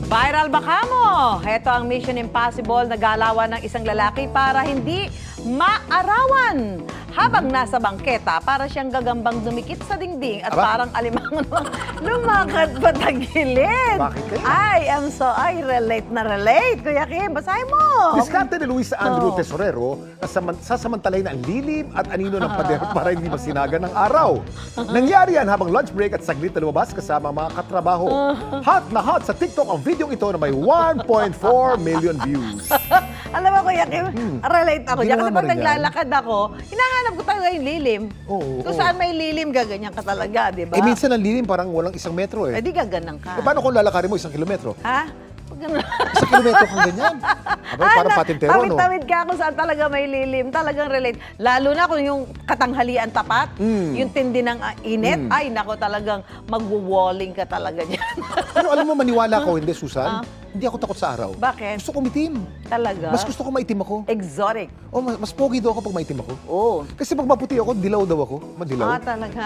Viral ba kamo? Heto ang Mission Impossible na galawan ng isang lalaki para hindi maarawan. Habang nasa bangketa, para siyang gagambang dumikit sa dingding at Aba? parang alimangon lumakad patagilid. Bakit kaya? I relate na relate. Kuya Kim, basahin mo. Diskarte ni Luis Andrew Oh. Tesorero na sasamantalay na ang lilim at anino ng pader para hindi masinaga ng araw. Nangyari yan habang lunch break at saglit na lumabas kasama ang mga katrabaho. Hot na hot sa TikTok ang video ito na may 1.4 million views. Alam mo, Kuya Kim, relate ako dyan. Kasi Ginawa mo pag rin yan? naglalakad ako, hinahanap ko talaga yung lilim. Oo, Kung oo. saan may lilim, gaganyan ka talaga, di ba? Eh minsan ang lilim parang walang 1 metro Eh eh. di gaganang ka. Eh paano kung lalakarin mo 1 kilometro? Ha? Pag ganun. 1 kilometro kang ganyan. Abay, parang patintero, no? Tawid-tawid ka kung saan talaga may lilim. Talagang relate. Lalo na kung yung katanghalian tapat, yung tindi ng init, ay nako talagang magwo-walling ka talaga dyan. Pero alam mo, maniwala ko, hindi, Susan. Hindi ako takot sa araw. Bakit? Gusto ko umitim. Talaga? Mas gusto ko maitim ako. Exotic. Oh, mas pogi daw ako pag maitim ako. Oo. Kasi pag maputi ako, dilaw daw ako. Madilaw. Ah, talaga.